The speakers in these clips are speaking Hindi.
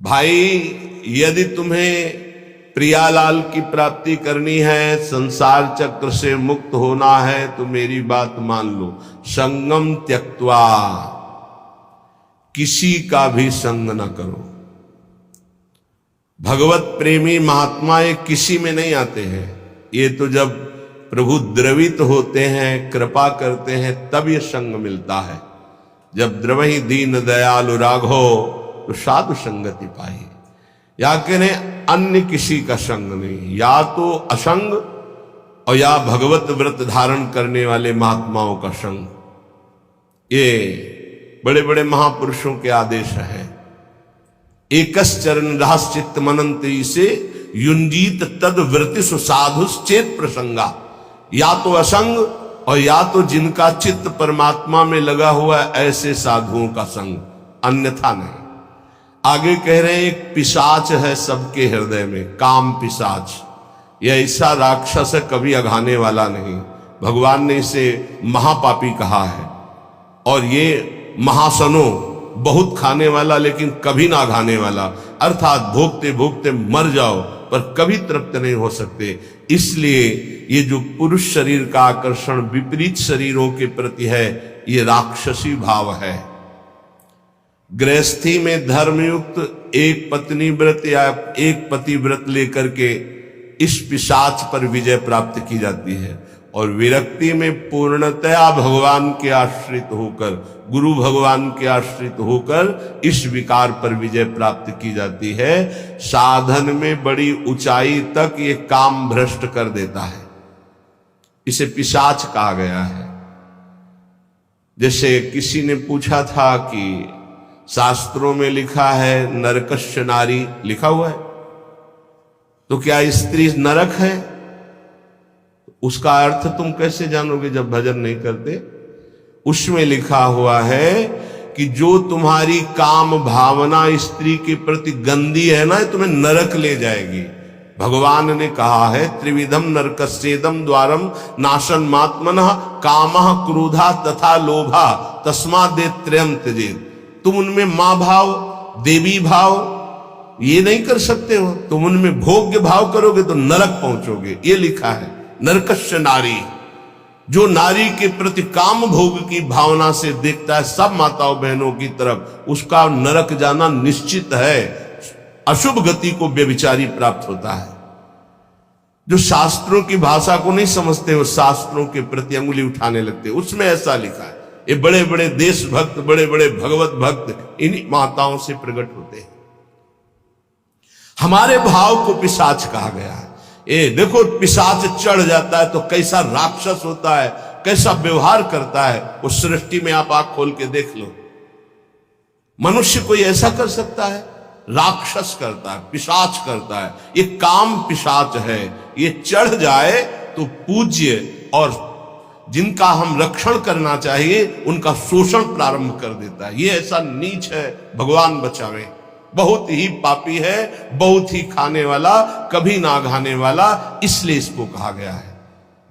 भाई यदि तुम्हें प्रियालाल की प्राप्ति करनी है, संसार चक्र से मुक्त होना है, तो मेरी बात मान लो। संगम त्यक्त्वा, किसी का भी संग न करो। भगवत प्रेमी महात्मा ये किसी में नहीं आते हैं। ये तो जब प्रभु द्रवित होते हैं, कृपा करते हैं, तब ये संग मिलता है। जब द्रवहि दीन दयालु राघो तो साधु संगति पाई। या कहें अन्य किसी का संग नहीं, या तो असंग और या भगवत व्रत धारण करने वाले महात्माओं का संग। ये बड़े बड़े महापुरुषों के आदेश हैं। एकस चरण रहस चित्त मनंती से युंजीत तद वृत्ति सुसाधुश्चेत प्रसंगा। या तो असंग और या तो जिनका चित्त परमात्मा में लगा हुआ है, ऐसे साधुओं का संग, अन्यथा नहीं। आगे कह रहे हैं एक पिशाच है सबके हृदय में, काम पिशाच। यह ऐसा राक्षस है, कभी अघाने वाला नहीं। भगवान ने इसे महापापी कहा है। और ये महासनो, बहुत खाने वाला लेकिन कभी ना घाने वाला, अर्थात भोगते भोगते मर जाओ पर कभी तृप्त नहीं हो सकते। इसलिए ये जो पुरुष शरीर का आकर्षण विपरीत शरीरों के प्रति है, ये राक्षसी भाव है। गृहस्थी में धर्मयुक्त एक पत्नी व्रत या एक पति व्रत लेकर के इस पिशाच पर विजय प्राप्त की जाती है। और विरक्ति में पूर्णतया भगवान के आश्रित होकर, गुरु भगवान के आश्रित होकर इस विकार पर विजय प्राप्त की जाती है। साधन में बड़ी ऊंचाई तक ये काम भ्रष्ट कर देता है। इसे पिशाच कहा गया है। जैसे किसी ने पूछा था कि शास्त्रों में लिखा है नरकस्य नारी, लिखा हुआ है, तो क्या स्त्री नरक है? उसका अर्थ तुम कैसे जानोगे जब भजन नहीं करते? उसमें लिखा हुआ है कि जो तुम्हारी काम भावना स्त्री के प्रति गंदी है ना, तुम्हें नरक ले जाएगी। भगवान ने कहा है त्रिविधम नरकस्येदम द्वारम नाशन मात्मनः कामः क्रोधा तथा लोभा तस्माद् त्रयम् त्यजेत्। तुम उनमें मां भाव, देवी भाव ये नहीं कर सकते हो। तुम उनमें भोग्य भाव करोगे तो नरक पहुंचोगे। ये लिखा है नरकस्य नारी। जो नारी के प्रति काम भोग की भावना से देखता है सब माताओं बहनों की तरफ, उसका नरक जाना निश्चित है। अशुभ गति को व्यभिचारी प्राप्त होता है। जो शास्त्रों की भाषा को नहीं समझते हो, शास्त्रों के प्रति अंगुली उठाने लगते, उसमें ऐसा लिखा है। ये बड़े बड़े देशभक्त, बड़े बड़े भगवत भक्त इन्हीं माताओं से प्रकट होते हैं। हमारे भाव को पिशाच कहा गया है। ये देखो, पिशाच चढ़ जाता है तो कैसा राक्षस होता है, कैसा व्यवहार करता है। उस सृष्टि में आप आंख खोल के देख लो। मनुष्य कोई ऐसा कर सकता है? राक्षस करता है, पिशाच करता है। ये काम पिशाच है। ये चढ़ जाए तो पूज्य और जिनका हम रक्षण करना चाहिए उनका शोषण प्रारंभ कर देता है। ये ऐसा नीच है, भगवान बचावे। बहुत ही पापी है, बहुत ही खाने वाला, कभी ना घाने वाला, इसलिए इसको कहा गया है।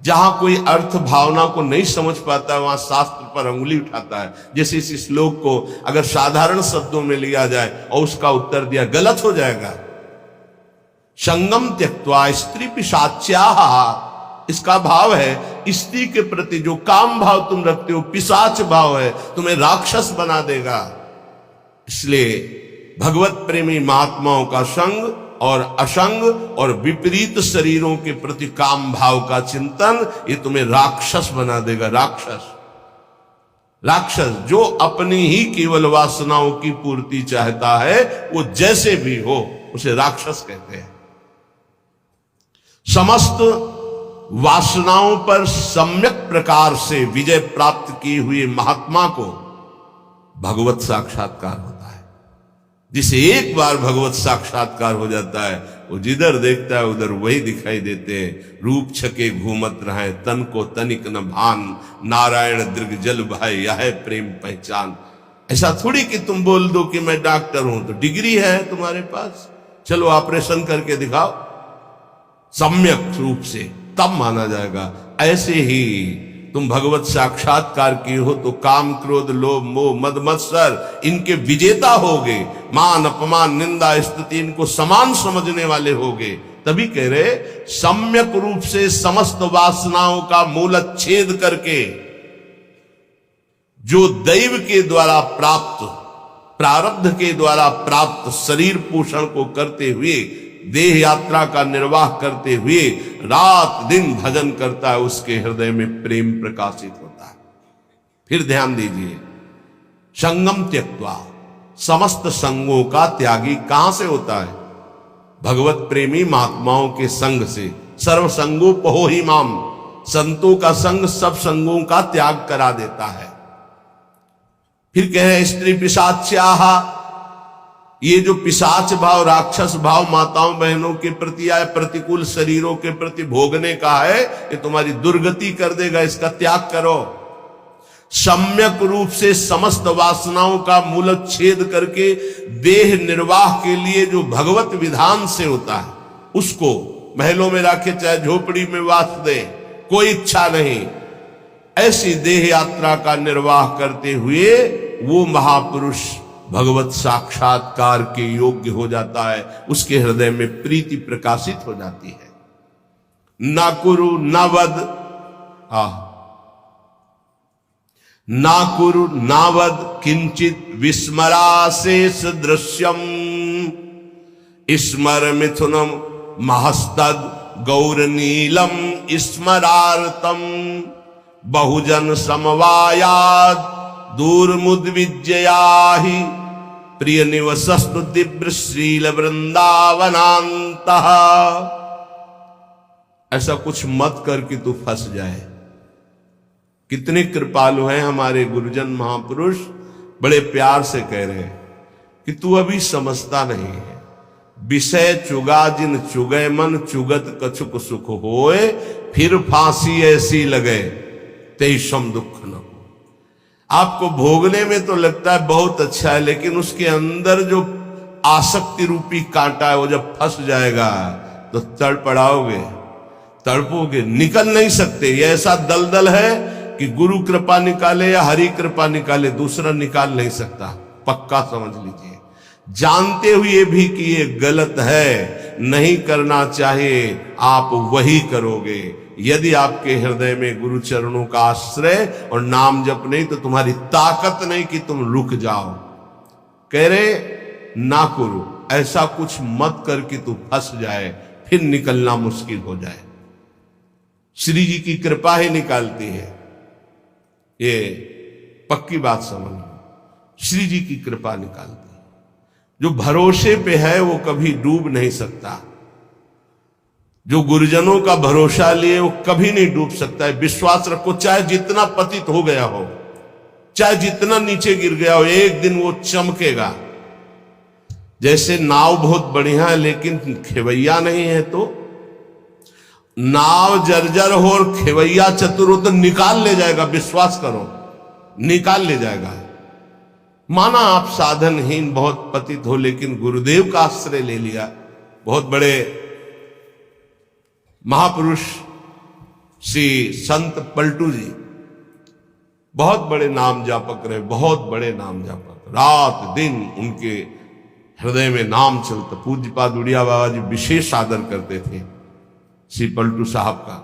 जहां कोई अर्थ भावना को नहीं समझ पाता है, वहां शास्त्र पर अंगुली उठाता है। जैसे इस श्लोक को अगर साधारण शब्दों में लिया जाए और उसका उत्तर दिया, गलत हो जाएगा। संगम त्यक्त्वा स्त्री पिशाच्याः, इसका भाव है स्त्री के प्रति जो काम भाव तुम रखते हो, पिशाच भाव है, तुम्हें राक्षस बना देगा। इसलिए भगवत प्रेमी महात्माओं का संग और असंग और विपरीत शरीरों के प्रति काम भाव का चिंतन, ये तुम्हें राक्षस बना देगा। राक्षस जो अपनी ही केवल वासनाओं की पूर्ति चाहता है, वो जैसे भी हो उसे राक्षस कहते हैं। समस्त वासनाओं पर सम्यक प्रकार से विजय प्राप्त की हुई महात्मा को भगवत साक्षात्कार होता है। जिसे एक बार भगवत साक्षात्कार हो जाता है, वो जिधर देखता है उधर वही दिखाई देते हैं। रूप छके घूमत रहे, तन को तनिक न भान, नारायण दीर्घ जल भाई यह प्रेम पहचान। ऐसा थोड़ी कि तुम बोल दो कि मैं डॉक्टर हूं तो डिग्री है तुम्हारे पास, चलो ऑपरेशन करके दिखाओ। सम्यक रूप से तब माना जाएगा। ऐसे ही तुम भगवत साक्षात्कार किए हो तो काम क्रोध लोभ मोह मद मत्सर इनके विजेता होगे, मान अपमान निंदा स्तुति इनको समान समझने वाले होगे। तभी कह रहे सम्यक रूप से समस्त वासनाओं का मूलच्छेद करके जो दैव के द्वारा प्राप्त प्रारब्ध के द्वारा प्राप्त शरीर पोषण को करते हुए देह यात्रा का निर्वाह करते हुए रात दिन भजन करता है, उसके हृदय में प्रेम प्रकाशित होता है। फिर ध्यान दीजिए, संगम त्यक्त्वा, समस्त संगों का त्यागी कहां से होता है? भगवत प्रेमी महात्माओं के संग से। सर्व संगोपहो ही माम, संतों का संग सब संगों का त्याग करा देता है। फिर कह रहे स्त्री पिशाच्याह, ये जो पिशाच भाव राक्षस भाव माताओं बहनों के प्रति या प्रतिकूल शरीरों के प्रति भोगने का है, ये तुम्हारी दुर्गति कर देगा, इसका त्याग करो। सम्यक रूप से समस्त वासनाओं का मूलच्छेद करके देह निर्वाह के लिए जो भगवत विधान से होता है उसको महलों में रखे चाहे झोपड़ी में वास दे, कोई इच्छा नहीं, ऐसी देह यात्रा का निर्वाह करते हुए वो महापुरुष भगवत साक्षात्कार के योग्य हो जाता है, उसके हृदय में प्रीति प्रकाशित हो जाती है। ना कुरु न वद, ना कुरु ना वद किंचित विस्मराशेष दृश्यम, स्मर मिथुनम महस्तद गौर नीलम स्मरार्तम, बहुजन समवायाद दूरमुद्विजयाहि, प्रिय निवसस्तु दिव्य श्रील वृंदावनांतः। ऐसा कुछ मत कर कि तू फंस जाए। कितने कृपालु हैं हमारे गुरुजन महापुरुष, बड़े प्यार से कह रहे हैं कि तू अभी समझता नहीं है। विषय चुगा जिन चुगे मन, चुगत कछुक सुख होए, फिर फांसी ऐसी लगे तेईसम दुख न। आपको भोगने में तो लगता है बहुत अच्छा है, लेकिन उसके अंदर जो आसक्ति रूपी कांटा है वो जब फंस जाएगा तो तड़पड़ाओगे, तड़पोगे, निकल नहीं सकते। ये ऐसा दलदल है कि गुरु कृपा निकाले या हरि कृपा निकाले, दूसरा निकाल नहीं सकता, पक्का समझ लीजिए। जानते हुए भी कि ये गलत है, नहीं करना चाहिए, आप वही करोगे। यदि आपके हृदय में गुरु चरणों का आश्रय और नाम जप नहीं तो तुम्हारी ताकत नहीं कि तुम रुक जाओ। कह रहे ना करो, ऐसा कुछ मत कर कि तू फंस जाए, फिर निकलना मुश्किल हो जाए। श्री जी की कृपा ही निकालती है, ये पक्की बात समझ लो। श्री जी की कृपा निकालती है। जो भरोसे पे है वो कभी डूब नहीं सकता। जो गुरुजनों का भरोसा लिए वो कभी नहीं डूब सकता है। विश्वास रखो, चाहे जितना पतित हो गया हो, चाहे जितना नीचे गिर गया हो, एक दिन वो चमकेगा। जैसे नाव बहुत बढ़िया है लेकिन खेवैया नहीं है, तो नाव जर्जर हो और खेवैया चतुर हो तो निकाल ले जाएगा, विश्वास करो, निकाल ले जाएगा। माना आप साधनहीन बहुत पतित हो लेकिन गुरुदेव का आश्रय ले लिया। बहुत बड़े महापुरुष श्री संत पलटू जी बहुत बड़े नाम जापक रहे, बहुत बड़े नाम जापक, रात दिन उनके हृदय में नाम चलता। पूज्यपाद उड़िया बाबा जी विशेष आदर करते थे श्री पलटू साहब का।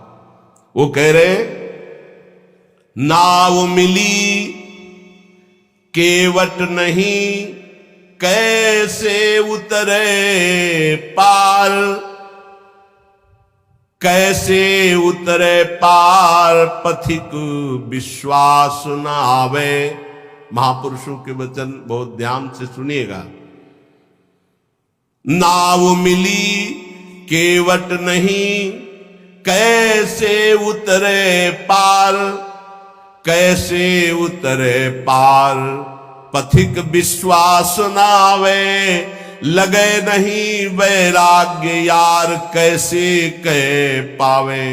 वो कह रहे नाव मिली केवट नहीं, कैसे उतरे पार, कैसे उतरे पार, पथिक विश्वास न आवे। महापुरुषों के वचन बहुत ध्यान से सुनिएगा। नाव मिली केवट नहीं, कैसे उतरे पार, कैसे उतरे पार, पथिक विश्वास न आवे। लगे नहीं वैराग्य यार, कैसे कह पावे।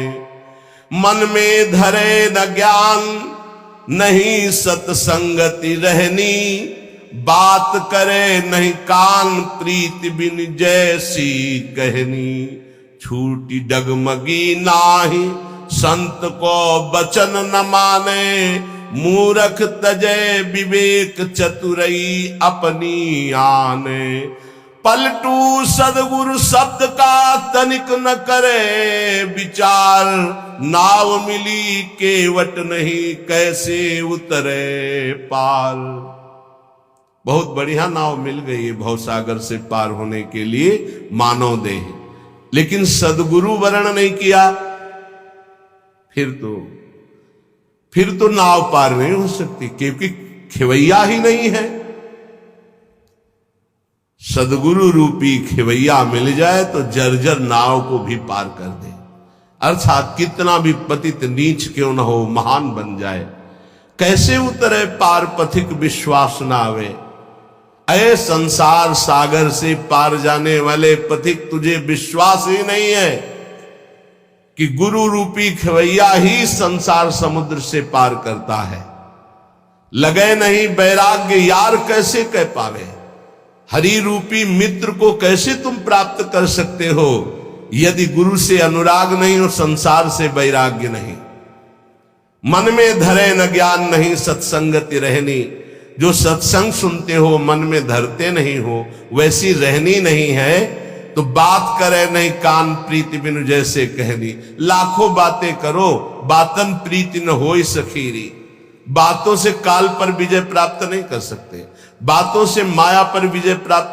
मन में धरे न ज्ञान, नहीं सत्संगति रहनी। बात करे नहीं कान, प्रीति बिन जैसी कहनी। छूटी डगमगी नाही, संत को बचन न माने, मूरख तजे विवेक चतुरई अपनी आने। पलटू सदगुरु शब्द का तनिक न करे विचार, नाव मिली केवट नहीं कैसे उतरे पार। बहुत बढ़िया नाव मिल गई है भवसागर से पार होने के लिए मानव देह, लेकिन सदगुरु वर्ण नहीं किया, फिर तो नाव पार नहीं हो सकती, क्योंकि खिवैया ही नहीं है। सदगुरु रूपी खिवैया मिल जाए तो जर्जर नाव को भी पार कर दे, अर्थात कितना भी पतित नीच क्यों न हो महान बन जाए। कैसे उतरे पार पथिक विश्वास न आवे। अये संसार सागर से पार जाने वाले पथिक, तुझे विश्वास ही नहीं है कि गुरु रूपी खिवैया ही संसार समुद्र से पार करता है। लगे नहीं वैराग्य यार कैसे कह पावे। हरि रूपी मित्र को कैसे तुम प्राप्त कर सकते हो यदि गुरु से अनुराग नहीं और संसार से वैराग्य नहीं। मन में धरे न ज्ञान नहीं सत्संगति रहनी, जो सत्संग सुनते हो मन में धरते नहीं हो वैसी रहनी नहीं है। तो बात करे नहीं कान प्रीति बिनु जैसे कहनी, लाखों बातें करो बातन प्रीति न होई सखीरी। बातों से काल पर विजय प्राप्त नहीं कर सकते, बातों से माया पर विजय प्राप्त